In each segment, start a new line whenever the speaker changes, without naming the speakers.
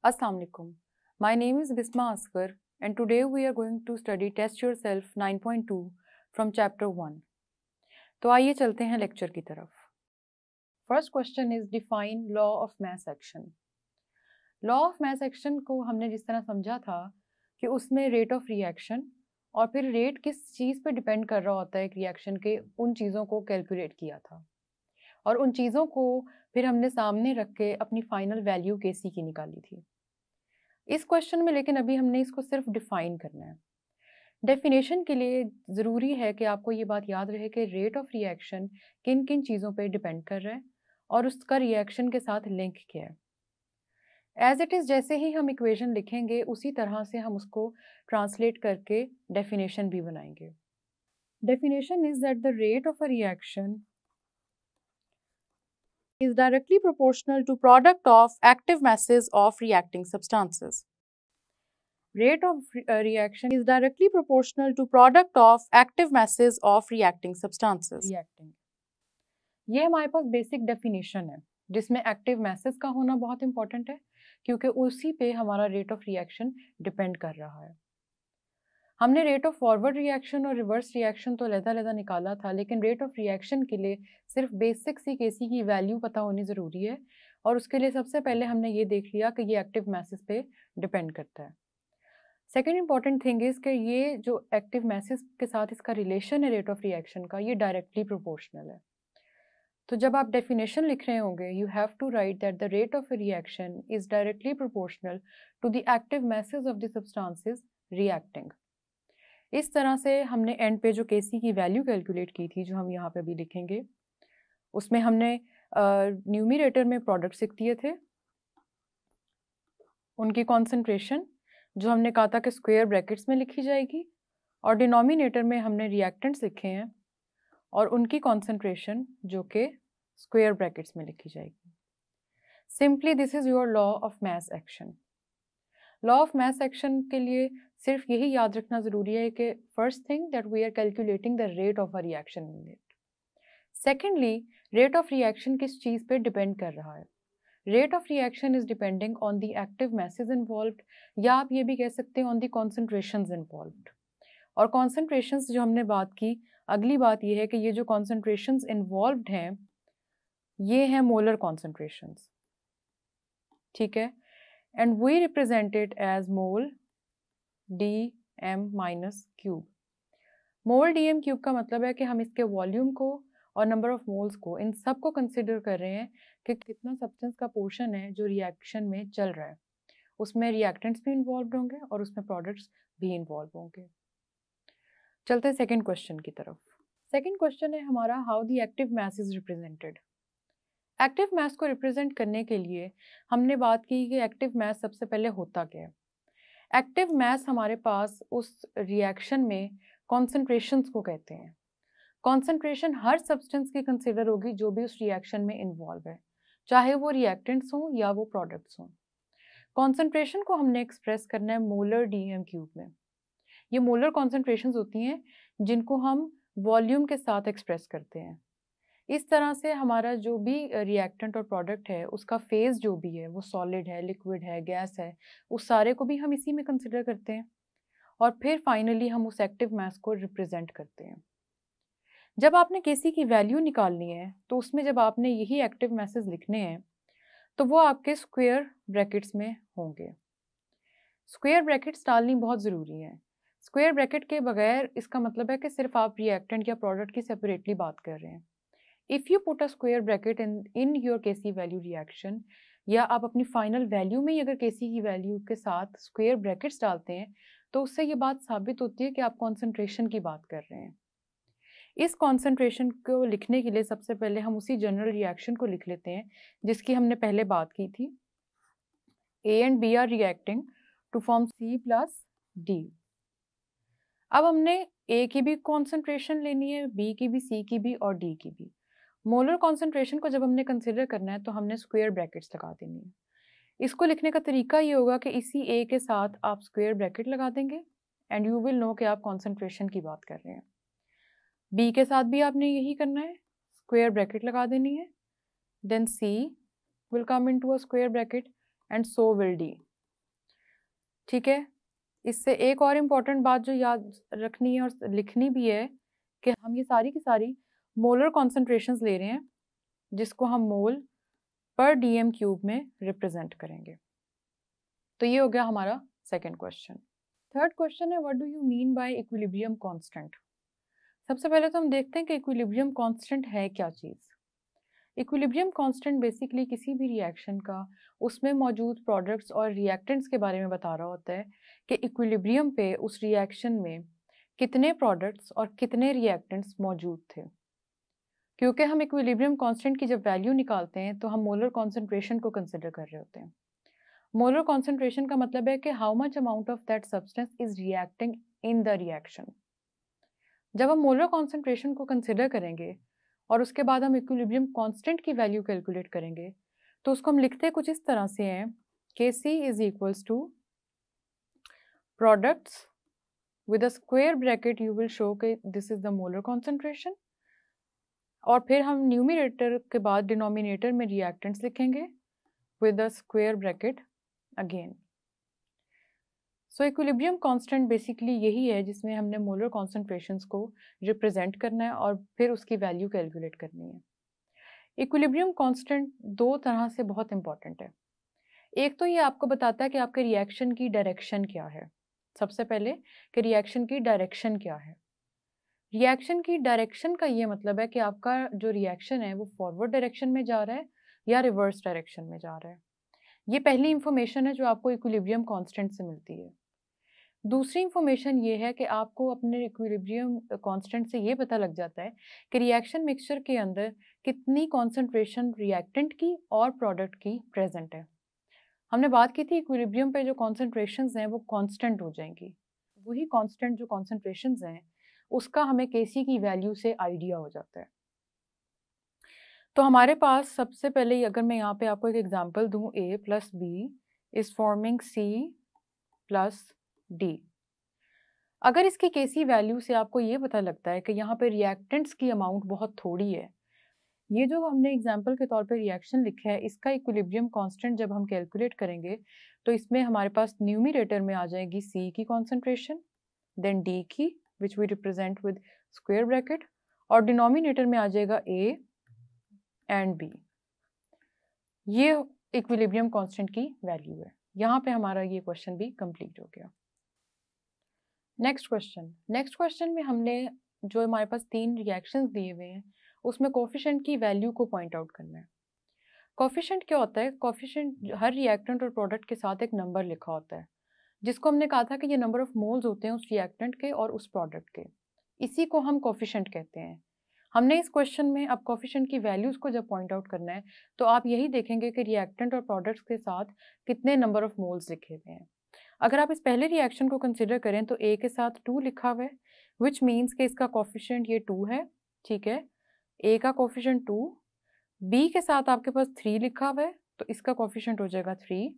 Assalamu alaikum. My name is Bisma Asghar and today we are going to study Test Yourself 9.2 from chapter 1. तो आइए चलते हैं lecture की तरफ. First question is define law of mass action. Law of mass action को हमने जिस तरह समझा था कि उसमें rate of reaction और फिर rate किस चीज़ पे डिपेंड कर रहा होता है एक रिएक्शन के, उन चीज़ों को कैलकुलेट किया था और उन चीज़ों को फिर हमने सामने रख के अपनी फाइनल वैल्यू केसी की निकाली थी. इस क्वेश्चन में लेकिन अभी हमने इसको सिर्फ डिफाइन करना है. डेफिनेशन के लिए ज़रूरी है कि आपको ये बात याद रहे कि रेट ऑफ रिएक्शन किन किन चीज़ों पे डिपेंड कर रहा है और उसका रिएक्शन के साथ लिंक क्या है. एज इट इज़ जैसे ही हम इक्वेशन लिखेंगे उसी तरह से हम उसको ट्रांसलेट करके डेफिनेशन भी बनाएंगे. Definition is that the rate of a reaction is directly proportional to product of active masses of reacting substances. Rate of reaction is directly proportional to product of active masses of reacting substances. Reacting. ये हमारे पास basic definition है जिसमें active message का होना बहुत important है क्योंकि उसी पे हमारा रेट ऑफ रिएक्शन डिपेंड कर रहा है. हमने रेट ऑफ फॉरवर्ड रिएक्शन और रिवर्स रिएक्शन तो अलग-अलग निकाला था, लेकिन रेट ऑफ रिएक्शन के लिए सिर्फ बेसिक सी केसी की वैल्यू पता होनी ज़रूरी है और उसके लिए सबसे पहले हमने ये देख लिया कि ये एक्टिव मैसेज पे डिपेंड करता है. सेकेंड इंपॉर्टेंट थिंग इज़ कि ये जो एक्टिव मैसेज के साथ इसका रिलेशन है रेट ऑफ रिएक्शन का, ये डायरेक्टली प्रोपोर्शनल है. तो जब आप डेफिनेशन लिख रहे होंगे you have to write that the rate of reaction is directly proportional to the active masses of the substances reacting. इस तरह से हमने एंड पे जो केसी की वैल्यू कैलकुलेट की थी, जो हम यहाँ पे भी लिखेंगे, उसमें हमने न्यूमरेटर में प्रोडक्ट्स लिख दिए थे, उनकी कॉन्सेंट्रेशन जो हमने कहा था कि स्क्वायर ब्रैकेट्स में लिखी जाएगी, और डिनोमिनेटर में हमने रिएक्टेंट्स लिखे हैं और उनकी कॉन्सेंट्रेशन जो कि स्क्वायर ब्रैकेट्स में लिखी जाएगी. Simply this is your law of mass action. Law of mass action के लिए सिर्फ यही याद रखना ज़रूरी है कि first thing that we are calculating the rate of a reaction in it. Secondly, rate of reaction किस चीज़ पे डिपेंड कर रहा है. Rate of reaction is depending on the active masses involved, या आप ये भी कह सकते हैं ऑन द कॉन्सेंट्रेशंस इन्वॉल्व्ड. और कॉन्सेंट्रेशंस जो हमने बात की, अगली बात ये है कि ये जो कॉन्सेंट्रेशंस इन्वॉल्व्ड हैं ये हैं मोलर कॉन्सेंट्रेशंस. ठीक है, and we represent it as mole dm minus cube. Mole dm cube का मतलब है कि हम इसके वॉल्यूम को और नंबर ऑफ मोल्स को, इन सब को कंसिडर कर रहे हैं कि कितना सब्सटेंस का पोर्शन है जो रिएक्शन में चल रहा है. उसमें रिएक्टेंट्स भी इन्वॉल्व होंगे और उसमें प्रोडक्ट्स भी इन्वॉल्व होंगे. चलते हैं सेकेंड क्वेश्चन की तरफ. सेकेंड क्वेश्चन है हमारा how the active mass is represented. Active mass को रिप्रेजेंट करने के लिए हमने बात की कि एक्टिव मैस सबसे पहले होता क्या है. एक्टिव मैस हमारे पास उस रिएक्शन में कॉन्सेंट्रेशंस को कहते हैं. कॉन्सेंट्रेशन हर सब्सटेंस की कंसिडर होगी जो भी उस रिएक्शन में इन्वॉल्व है, चाहे वो रिएक्टेंट्स हों या वो प्रोडक्ट्स हों. कॉन्सेंट्रेशन को हमने एक्सप्रेस करना है मोलर डीएम क्यूब में. ये मोलर कॉन्सेंट्रेशंस होती हैं जिनको हम वॉल्यूम के साथ एक्सप्रेस करते हैं. इस तरह से हमारा जो भी रिएक्टेंट और प्रोडक्ट है उसका फेज जो भी है, वो सॉलिड है, लिक्विड है, गैस है, उस सारे को भी हम इसी में कंसिडर करते हैं और फिर फाइनली हम उस एक्टिव मैस को रिप्रेजेंट करते हैं. जब आपने केसी की वैल्यू निकालनी है तो उसमें जब आपने यही एक्टिव मैसेज लिखने हैं तो वो आपके स्क्वायर ब्रैकेट्स में होंगे. स्क्वायर ब्रैकेट्स डालनी बहुत ज़रूरी है. स्क्वायर ब्रैकेट के बगैर इसका मतलब है कि सिर्फ आप रिएक्टेंट या प्रोडक्ट की सेपरेटली बात कर रहे हैं. If you put a square bracket in your Kc value reaction, या आप अपनी फाइनल वैल्यू में ही अगर Kc की वैल्यू के साथ स्क्वायर ब्रैकेट्स डालते हैं तो उससे ये बात साबित होती है कि आप कॉन्सेंट्रेशन की बात कर रहे हैं. इस कॉन्सेंट्रेशन को लिखने के लिए सबसे पहले हम उसी जनरल रिएक्शन को लिख लेते हैं जिसकी हमने पहले बात की थी. A and B are reacting to form C plus D. अब हमने A की भी कॉन्सेंट्रेशन लेनी है, B की भी, C की भी और D की भी. मोलर कॉन्सेंट्रेशन को जब हमने कंसिडर करना है तो हमने स्क्वायर ब्रैकेट्स लगा देनी है. इसको लिखने का तरीका ये होगा कि इसी ए के साथ आप स्क्वायर ब्रैकेट लगा देंगे एंड यू विल नो कि आप कॉन्सेंट्रेशन की बात कर रहे हैं. बी के साथ भी आपने यही करना है, स्क्वायर ब्रैकेट लगा देनी है. Then C will come into a square bracket and so will D. ठीक है। इससे एक और इम्पॉर्टेंट बात जो याद रखनी है और लिखनी भी है कि हम ये सारी की सारी मोलर कॉन्सेंट्रेशंस ले रहे हैं, जिसको हम मोल पर डीएम क्यूब में रिप्रेजेंट करेंगे। तो ये हो गया हमारा सेकंड क्वेश्चन। थर्ड क्वेश्चन है, what do you mean by equilibrium constant. सबसे पहले तो हम देखते हैं कि इक्विलिब्रियम कांस्टेंट है क्या चीज़। इक्विलिब्रियम कांस्टेंट बेसिकली किसी भी रिएक्शन का उसमें मौजूद प्रोडक्ट्स और रिएक्टेंट्स के बारे में बता रहा होता है कि इक्विलिब्रियम पे उस रिएक्शन में कितने प्रोडक्ट्स और कितने रिएक्टेंट्स मौजूद थे। क्योंकि हम इक्विलिब्रियम कांस्टेंट की जब वैल्यू निकालते हैं तो हम मोलर कॉन्सेंट्रेशन को कंसिडर कर रहे होते हैं। मोलर कॉन्सेंट्रेशन का मतलब है कि how much amount of that substance is reacting in the reaction. जब हम मोलर कॉन्सेंट्रेशन को कंसिडर करेंगे और उसके बाद हम इक्विलिब्रियम कांस्टेंट की वैल्यू कैलकुलेट करेंगे तो उसको हम लिखते कुछ इस तरह से हैं कि C is equals to products with a square bracket, you will show कि this is the molar concentration, और फिर हम न्यूमरेटर के बाद डिनोमिनेटर में रिएक्टेंट्स लिखेंगे with a square bracket again. So equilibrium constant basically यही है जिसमें हमने मोलर कॉन्सेंट्रेशंस को रिप्रेजेंट करना है और फिर उसकी वैल्यू कैलकुलेट करनी है। इक्विलिब्रियम कांस्टेंट दो तरह से बहुत इंपॉर्टेंट है। एक तो ये आपको बताता है कि आपके रिएक्शन की डायरेक्शन क्या है। सबसे पहले कि रिएक्शन की डायरेक्शन क्या है। रिएक्शन की डायरेक्शन का ये मतलब है कि आपका जो रिएक्शन है वो फॉरवर्ड डायरेक्शन में जा रहा है या रिवर्स डायरेक्शन में जा रहा है। ये पहली इंफॉर्मेशन है जो आपको इक्विलिब्रियम कांस्टेंट से मिलती है। दूसरी इंफॉर्मेशन ये है कि आपको अपने इक्विलिब्रियम कांस्टेंट से ये पता लग जाता है कि रिएक्शन मिक्सचर के अंदर कितनी कॉन्सेंट्रेशन रिएक्टेंट की और प्रोडक्ट की प्रेजेंट है। हमने बात की थी इक्विलिब्रियम पे जो कॉन्सेंट्रेशंस हैं वो कांस्टेंट हो जाएंगी। वही कांस्टेंट जो कॉन्सेंट्रेशंस हैं उसका हमें केसी की वैल्यू से आइडिया हो जाता है। तो हमारे पास सबसे पहले अगर मैं यहाँ पे आपको एक एग्जांपल दूँ, A plus B is forming C plus D. अगर इसकी केसी वैल्यू से आपको ये पता लगता है कि यहाँ पे रिएक्टेंट्स की अमाउंट बहुत थोड़ी है, ये जो हमने एग्जांपल के तौर पे रिएक्शन लिखा है इसका इक्विलिब्रियम कांस्टेंट जब हम कैलकुलेट करेंगे तो इसमें हमारे पास न्यूमरेटर में आ जाएगी C की कॉन्सेंट्रेशन, देन D की which we represent with square bracket, और डिनोमिनेटर में आ जाएगा A एंड B। ये इक्विलिब्रियम कांस्टेंट की वैल्यू है। यहाँ पे हमारा ये क्वेश्चन भी कंप्लीट हो गया। नेक्स्ट क्वेश्चन में हमने जो हमारे पास तीन रिएक्शंस दिए हुए हैं उसमें कोफिशिएंट की वैल्यू को पॉइंट आउट करना है। कोफिशिएंट क्या होता है? कोफिशिएंट हर रिएक्टेंट और प्रोडक्ट के साथ एक नंबर लिखा होता है जिसको हमने कहा था कि ये नंबर ऑफ मोल्स होते हैं उस रिएक्टेंट के और उस प्रोडक्ट के। इसी को हम कोफिशिएंट कहते हैं। हमने इस क्वेश्चन में अब कोफिशिएंट की वैल्यूज को जब पॉइंट आउट करना है तो आप यही देखेंगे कि रिएक्टेंट और प्रोडक्ट्स के साथ कितने नंबर ऑफ मोल्स लिखे हुए हैं। अगर आप इस पहले रिएक्शन को कंसिडर करें तो A के साथ 2 लिखा हुआ है, विच मीन्स कि इसका कोफिशिएंट ये 2 है। ठीक है, A का कोफिशिएंट 2, B के साथ आपके पास 3 लिखा हुआ है तो इसका कोफिशिएंट हो जाएगा 3,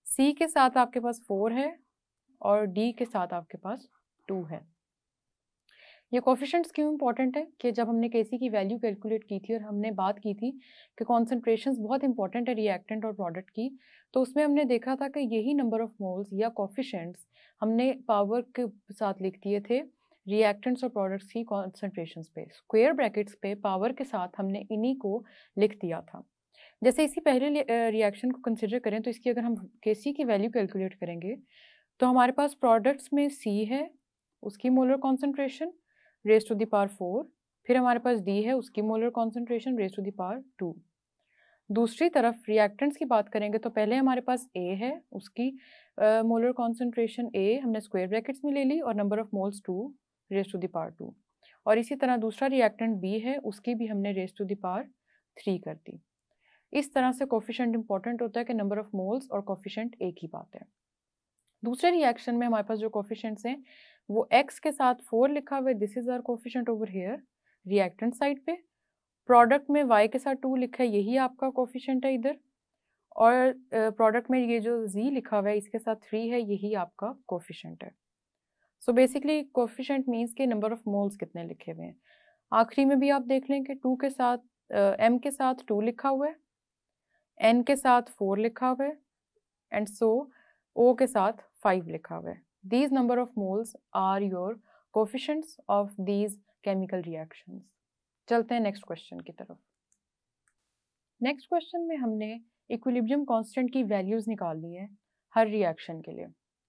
C के साथ आपके पास 4 है और D के साथ आपके पास 2 है। ये कोफिशिएंट्स क्यों इंपॉर्टेंट है कि जब हमने केसी की वैल्यू कैलकुलेट की थी और हमने बात की थी कि कॉन्सेंट्रेशंस बहुत इंपॉर्टेंट है रिएक्टेंट और प्रोडक्ट की, तो उसमें हमने देखा था कि यही नंबर ऑफ मोल्स या कोफिशिएंट्स हमने पावर के साथ लिख दिए थे रिएक्टेंट्स और प्रोडक्ट्स की कॉन्सेंट्रेशंस पे, स्क्वायर ब्रैकेट्स पे पावर के साथ हमने इन्हीं को लिख दिया था। जैसे इसी पहले रिएक्शन को कंसिडर करें तो इसकी अगर हम केसी की वैल्यू कैलकुलेट करेंगे तो हमारे पास प्रोडक्ट्स में C है, उसकी molar concentration raise to the power 4, फिर हमारे पास D है, उसकी molar concentration raise to the power 2। दूसरी तरफ रिएक्टेंट्स की बात करेंगे तो पहले हमारे पास A है, उसकी मोलर कॉन्सेंट्रेशन A हमने स्क्वायर ब्रैकेट्स में ले ली और number of moles 2 raise to the power 2, और इसी तरह दूसरा रिएक्टेंट B है, उसकी भी हमने रेज टू द पावर 3 कर दी। इस तरह से कोफिशिएंट इंपॉर्टेंट होता है कि नंबर ऑफ मोल्स और कोफिशिएंट एक ही बात है। दूसरे रिएक्शन में हमारे पास जो कोफिशिएंट्स हैं वो X के साथ 4 लिखा हुआ है, this is our coefficient over here reactant side पे। प्रोडक्ट में Y के साथ 2 लिखा है, यही आपका कोफिशिएंट है इधर, और प्रोडक्ट में ये जो Z लिखा हुआ है इसके साथ 3 है, यही आपका कोफिशिएंट है। सो बेसिकली कोफिशिएंट मीन्स के नंबर ऑफ मोल्स कितने लिखे हुए हैं। आखिरी में भी आप देख लें कि 2 के साथ M के साथ 2 लिखा हुआ है, N के साथ 4 लिखा हुआ है, एंड सो O के साथ 5 लिखा हुआ है। These number of moles are your coefficients of these chemical reactions. चलते हैं नेक्स्ट क्वेश्चन की तरफ। नेक्स्ट क्वेश्चन में हमने इक्विलिब्रियम कांस्टेंट की वैल्यूज निकालनी है हर रिएक्शन के लिए।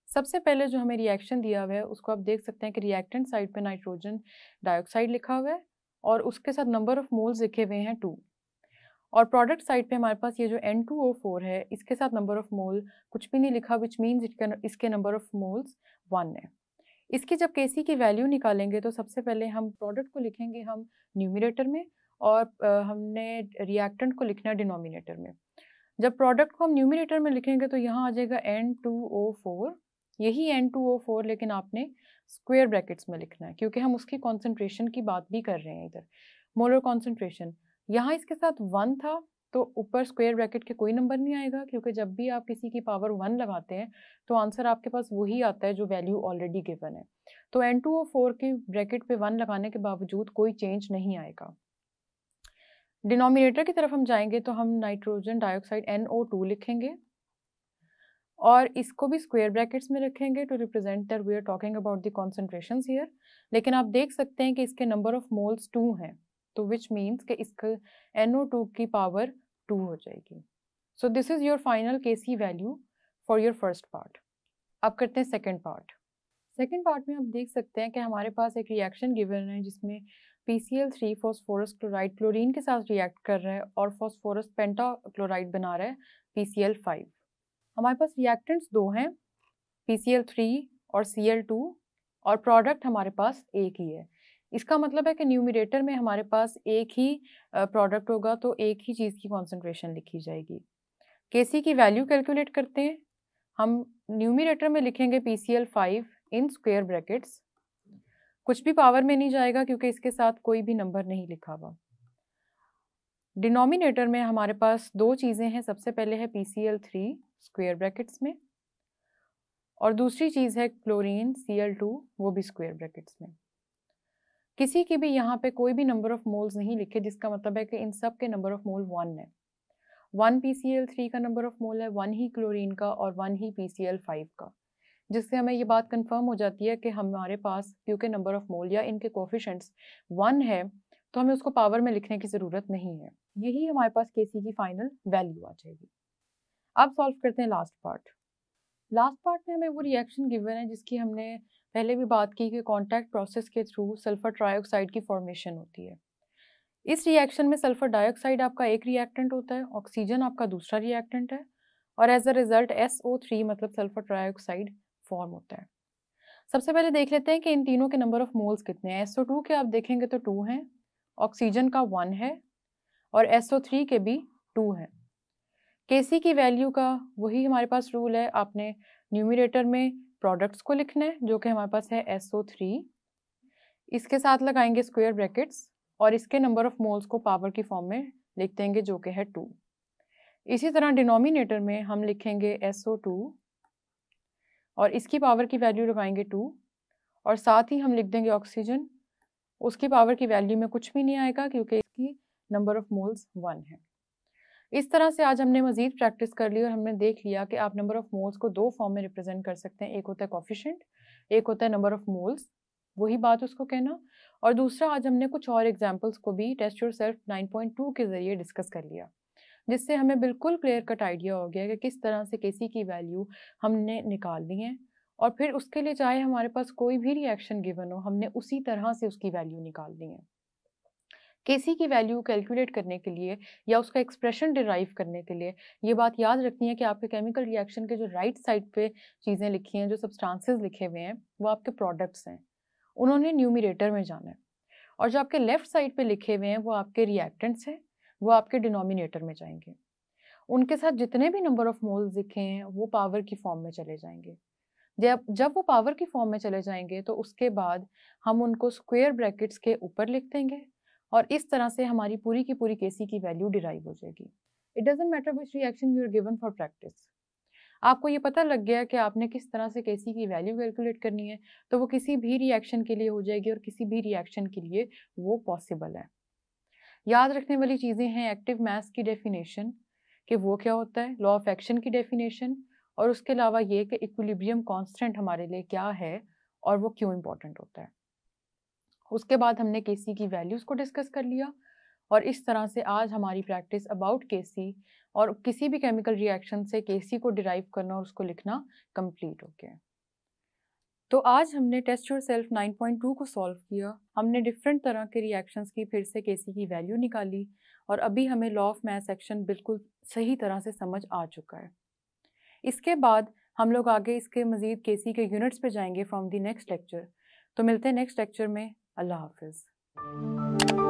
सबसे पहले जो हमें रिएक्शन दिया हुआ है उसको आप देख सकते हैं कि रिएक्टेंट साइड पे नाइट्रोजन डाइऑक्साइड लिखा हुआ है और उसके साथ नंबर ऑफ मोल्स लिखे हुए हैं 2, और प्रोडक्ट साइड पे हमारे पास ये जो N2O4 है इसके साथ नंबर ऑफ मोल कुछ भी नहीं लिखा, विच मीन्स इसके नंबर ऑफ मोल्स 1 है। इसकी जब केसी की वैल्यू निकालेंगे तो सबसे पहले हम प्रोडक्ट को लिखेंगे हम न्यूमिनेटर में और हमने रिएक्टेंट को लिखना है डिनोमिनेटर में। जब प्रोडक्ट को हम न्यूमिनेटर में लिखेंगे तो यहाँ आ जाएगा N2O4, यही N2O4 लेकिन आपने स्क्वायर ब्रैकेट्स में लिखना है क्योंकि हम उसकी कॉन्सेंट्रेशन की बात भी कर रहे हैं इधर, मोलर कॉन्सेंट्रेशन। यहाँ इसके साथ 1 था तो ऊपर स्क्वायर ब्रैकेट के कोई नंबर नहीं आएगा क्योंकि जब भी आप किसी की पावर 1 लगाते हैं तो आंसर आपके पास वही आता है जो वैल्यू ऑलरेडी गिवन है। तो N2O4 की ब्रैकेट पे 1 लगाने के बावजूद कोई चेंज नहीं आएगा। डिनोमिनेटर की तरफ हम जाएंगे तो हम नाइट्रोजन डाइऑक्साइड NO2 लिखेंगे और इसको भी स्क्वायर ब्रैकेट्स में रखेंगे to represent that we are talking about the concentrations here. लेकिन आप देख सकते हैं कि इसके नंबर ऑफ मोल्स 2 हैं, तो विच मीन्स कि इसका NO2 की पावर 2 हो जाएगी। So this is your final KC value for your first part. अब करते हैं सेकेंड पार्ट। सेकेंड पार्ट में आप देख सकते हैं कि हमारे पास एक रिएक्शन गिवन है जिसमें PCl3 फॉस्फोरस क्लोराइड क्लोरीन के साथ रिएक्ट कर रहा है और फॉस्फोरस पेंटा क्लोराइड बना रहा है PCl5। हमारे पास रिएक्टेंट्स 2 हैं, PCl3 और Cl2, और प्रोडक्ट हमारे पास एक ही है। इसका मतलब है कि न्यूमिनेटर में हमारे पास एक ही प्रोडक्ट होगा तो एक ही चीज़ की कॉन्सेंट्रेशन लिखी जाएगी। केसी की वैल्यू कैलकुलेट करते हैं। हम न्यूमिनेटर में लिखेंगे PCl5 इन स्क्वायर ब्रैकेट्स, कुछ भी पावर में नहीं जाएगा क्योंकि इसके साथ कोई भी नंबर नहीं लिखा हुआ। डिनोमिनेटर में हमारे पास 2 चीज़ें हैं, सबसे पहले है PCl3 स्क्वायर ब्रैकेट्स में और दूसरी चीज़ है क्लोरीन Cl2, वो भी स्क्वायर ब्रैकेट्स में। किसी की भी यहाँ पे कोई भी नंबर ऑफ मोल्स नहीं लिखे, जिसका मतलब है कि इन सब के नंबर ऑफ मोल 1 है। 1 PCl3 का नंबर ऑफ मोल है, 1 ही क्लोरीन का और 1 ही PCl5 का, जिससे हमें ये बात कंफर्म हो जाती है कि हमारे पास क्योंकि नंबर ऑफ मोल या इनके कोफिशिएंट्स 1 है तो हमें उसको पावर में लिखने की ज़रूरत नहीं है। यही हमारे पास केसी की फाइनल वैल्यू आ जाएगी। अब सॉल्व करते हैं लास्ट पार्ट। लास्ट पार्ट में हमें वो रिएक्शन गिवन है जिसकी हमने पहले भी बात की कि कॉन्टैक्ट प्रोसेस के थ्रू सल्फर ट्राइऑक्साइड की फॉर्मेशन होती है। इस रिएक्शन में सल्फर डाइऑक्साइड आपका एक रिएक्टेंट होता है, ऑक्सीजन आपका दूसरा रिएक्टेंट है और एज अ रिजल्ट SO3 मतलब सल्फर ट्राइऑक्साइड फॉर्म होता है। सबसे पहले देख लेते हैं कि इन तीनों के नंबर ऑफ मोल्स कितने हैं। SO2 के आप देखेंगे तो 2 हैं, ऑक्सीजन का 1 है और SO3 के भी 2 हैं। केसी की वैल्यू का वही हमारे पास रूल है, आपने न्यूमिनेटर में प्रोडक्ट्स को लिखना है जो कि हमारे पास है SO3, इसके साथ लगाएंगे स्क्वायर ब्रैकेट्स और इसके नंबर ऑफ मोल्स को पावर की फॉर्म में लिख देंगे जो कि है 2। इसी तरह डिनोमिनेटर में हम लिखेंगे SO2 और इसकी पावर की वैल्यू लगाएंगे 2 और साथ ही हम लिख देंगे ऑक्सीजन, उसकी पावर की वैल्यू में कुछ भी नहीं आएगा क्योंकि इसकी नंबर ऑफ मोल्स 1 है। इस तरह से आज हमने मजीद प्रैक्टिस कर ली और हमने देख लिया कि आप नंबर ऑफ मोल्स को 2 फॉर्म में रिप्रेजेंट कर सकते हैं, एक होता है कोफिशिएंट, एक होता है नंबर ऑफ मोल्स, वही बात उसको कहना, और दूसरा आज हमने कुछ और एग्जांपल्स को भी टेस्ट योरसेल्फ 9.2 के ज़रिए डिस्कस कर लिया, जिससे हमें बिल्कुल क्लियर कट आइडिया हो गया कि किस तरह से केसी की वैल्यू हमने निकालनी है और फिर उसके लिए चाहे हमारे पास कोई भी रिएक्शन गिवन हो हमने उसी तरह से उसकी वैल्यू निकालनी है। केसी की वैल्यू कैलकुलेट करने के लिए या उसका एक्सप्रेशन डिराइव करने के लिए ये बात याद रखनी है कि आपके केमिकल रिएक्शन के जो राइट साइड पे चीज़ें लिखी हैं, जो सब्सटेंसेस लिखे हुए हैं वो आपके प्रोडक्ट्स हैं, उन्होंने न्यूमिनेटर में जाना है, और जो आपके लेफ्ट साइड पे लिखे हुए हैं वो आपके रिएक्टेंट्स हैं, वो आपके डिनोमिनेटर में जाएंगे। उनके साथ जितने भी नंबर ऑफ मोल्स लिखे हैं वो पावर की फॉर्म में चले जाएंगे। जब वो पावर की फॉर्म में चले जाएंगे तो उसके बाद हम उनको स्क्वायर ब्रैकेट्स के ऊपर लिख देंगे और इस तरह से हमारी पूरी की पूरी केसी की वैल्यू डिराइव हो जाएगी। It doesn't matter which reaction you are given for practice. आपको ये पता लग गया कि आपने किस तरह से केसी की वैल्यू कैलकुलेट करनी है, तो वो किसी भी रिएक्शन के लिए हो जाएगी और किसी भी रिएक्शन के लिए वो पॉसिबल है। याद रखने वाली चीज़ें हैं एक्टिव मास की डेफिनेशन कि वो क्या होता है, लॉ ऑफ एक्शन की डेफिनेशन और उसके अलावा ये कि इक्विलिब्रियम कांस्टेंट हमारे लिए क्या है और वो क्यों इम्पोर्टेंट होता है। उसके बाद हमने केसी की वैल्यूज़ को डिस्कस कर लिया और इस तरह से आज हमारी प्रैक्टिस अबाउट केसी और किसी भी केमिकल रिएक्शन से केसी को डिराइव करना और उसको लिखना कंप्लीट हो गया। तो आज हमने टेस्ट योरसेल्फ 9.2 को सॉल्व किया। हमने डिफरेंट तरह के रिएक्शंस की फिर से केसी की वैल्यू निकाली और अभी हमें लॉ ऑफ मास एक्शन बिल्कुल सही तरह से समझ आ चुका है। इसके बाद हम लोग आगे इसके मज़ीद केसी के यूनिट्स पे जाएंगे फ्रॉम द नेक्स्ट लेक्चर। तो मिलते हैं नेक्स्ट लेक्चर में। अल्लाह हाफिज़।